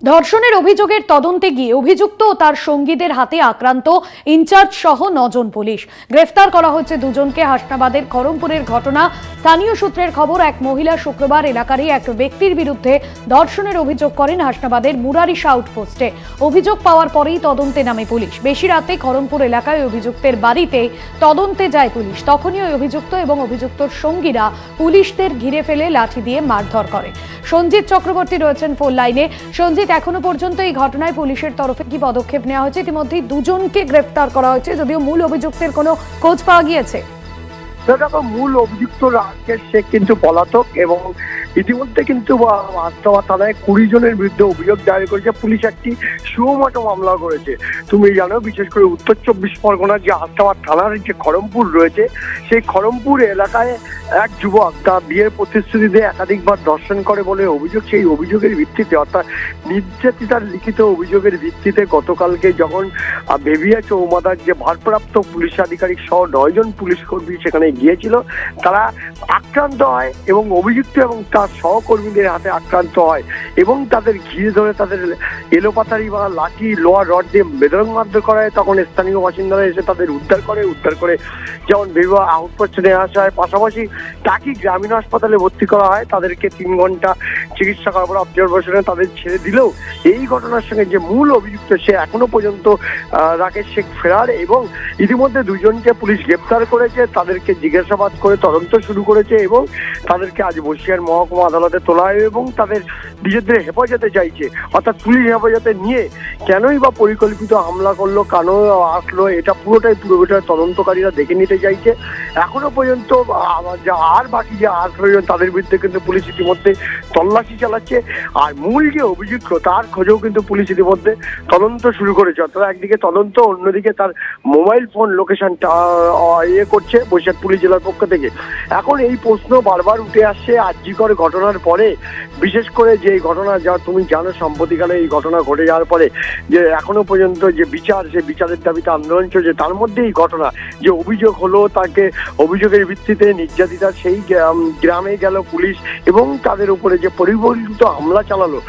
ধর্ষণের অভিযোগের তদন্তে গিয়ে অভিযুক্ত ও তার সঙ্গীদের হাতে আক্রান্ত ইনচার্জ সহ 9 জন পুলিশ গ্রেফতার করা হয়েছে। দুজনকে হাসনাবাদের খড়মপুরের ঘটনা। স্থানীয় সূত্রের খবর, এক মহিলা শুক্রবার এলাকারই এক ব্যক্তির বিরুদ্ধে ধর্ষণের অভিযোগ করেন হাসনাবাদের মুরারিশা আউটপোস্টে। অভিযোগ পাওয়ার পরেই তদন্তে নামে পুলিশ। বেশি রাতে খড়মপুর এলাকায় অভিযুক্তের বাড়িতে তদন্তে যায় পুলিশ। তখনই ওই অভিযুক্ত এবং অভিযুক্তর সঙ্গীরা পুলিশদের ঘিরে ফেলে লাঠি দিয়ে মারধর করে। সঞ্জিত চক্রবর্তী রয়েছেন ফোন লাইনে। সঞ্জিত, এখনো পর্যন্ত এই ঘটনায় পুলিশের তরফে কি পদক্ষেপ নেওয়া হয়েছে? ইতিমধ্যেই দুজনকে গ্রেফতার করা হয়েছে, যদিও মূল অভিযুক্তের কোনো খোঁজ পাওয়া গিয়েছে। দেখো, মূল অভিযুক্ত রাকেশ শেখ কিন্তু পলাতক এবং ইতিমধ্যে কিন্তু আস্তাবা থানায় 20 জনের বিরুদ্ধে অভিযোগ দায়ের করেছে পুলিশ। একটি সুমোটো মামলা করেছে। তুমি জানো, বিশেষ করে উত্তর 24 পরগনার যে আস্তাবা থানার যে খড়মপুর রয়েছে, সেই খড়মপুর এলাকায় এক যুবক তার বিয়ের প্রতিশ্রুতি দিয়ে একাধিকবার ধর্ষণ করে বলে অভিযোগ। সেই অভিযোগের ভিত্তিতে, অর্থাৎ নির্যাতিতার লিখিত অভিযোগের ভিত্তিতে গতকালকে যখন বেবিয়া চৌমাদার যে ভারপ্রাপ্ত পুলিশ আধিকারিক সহ 9 জন পুলিশ কর্মী সেখানে গিয়েছিল, তারা আক্রান্ত হয় এবং অভিযুক্ত এবং তার সহকর্মীদের হাতে আক্রান্ত হয় এবং তাদের ঘিরে ধরে তাদের এলোপাতারি বা লাঠি, লোহার রড দিয়ে বেধড়ক মারধর করা হয়। তখন স্থানীয় বাসিন্দারা এসে তাদের উদ্ধার করে যেমন বেবিয়া আউটপোস্টে নিয়ে আসা হয়। পাশাপাশি টাকি গ্রামীণ হাসপাতালে ভর্তি করা হয়। তাদেরকে 3 ঘন্টা চিকিৎসা করার পর অবজারভেশনে তাদের ছেড়ে দিলেও এই ঘটনার সঙ্গে যে মূল অভিযুক্ত সে এখনো পর্যন্ত রাকেশ শেখ ফেরার এবং ইতিমধ্যে 2 জনকে পুলিশ গ্রেপ্তার করেছে। তাদেরকে জিজ্ঞাসাবাদ করে তদন্ত শুরু করেছে এবং তাদেরকে আজ বসিরহাট মহকুমা আদালতে তোলা হয় এবং তাদের নিজেদের হেফাজতে চাইছে। অর্থাৎ পুলিশ হেফাজতে নিয়ে কেনই বা পরিকল্পিত হামলা করলো, কেন আসলো, এটা পুরোটাই তদন্তকারীরা দেখে নিতে চাইছে। এখনো পর্যন্ত আর বাকি যে 8 জন তাদের বিরুদ্ধে কিন্তু পুলিশ ইতিমধ্যে তল্লাশি চালাচ্ছে। আর মূল যে অভিযুক্ত তার খোঁজেও কিন্তু পুলিশ ইতিমধ্যে তদন্ত শুরু করেছে। অর্থাৎ একদিকে তদন্ত, অন্যদিকে তার মোবাইল ফোন লোকেশনটা করছে বসিরহাট পুলিশ জেলার পক্ষ থেকে। এখন এই প্রশ্ন বারবার উঠে আসছে আরজিকর ঘটনার পরে, বিশেষ করে যে ঘটনা যা তুমি জানো সম্প্রতিকালে এই ঘটনা ঘটে যাওয়ার পরে যে এখনো পর্যন্ত যে বিচার, সে বিচারের দাবিতে আন্দোলন চলছে। তার মধ্যে এই ঘটনা যে অভিযোগ হলো, তাকে অভিযোগের ভিত্তিতে নির্যাতিতা সেই গ্রামে গেল পুলিশ এবং তাদের উপরে যে পরিকল্পিত হামলা চালালো,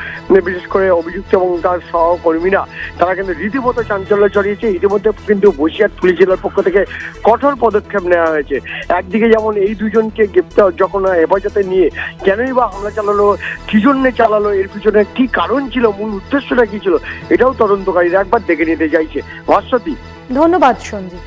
বিশেষ করে অভিযুক্ত এবং তার সহকর্মীরা, তারা কিন্তু রীতিমতো চাঞ্চল্য ছড়িয়েছে। ইতিমধ্যে কিন্তু বসিরহাট পুলিশ জেলার পক্ষ থেকে কঠোর পদক্ষেপ নেওয়া হয়েছে। একদিকে যেমন এই 2 জনকে গ্রেপ্তার যখন হেফাজতে নিয়ে কেনই বা হামলা চালালো, কি জন্য চালালো, এর পিছনে কি কারণ ছিল, মূল উদ্দেশ্যটা কি ছিল, এটাও তদন্তকারীরা একবার দেখে নিতে চাইছে। ভাস্বতী, ধন্যবাদ সঞ্জিত।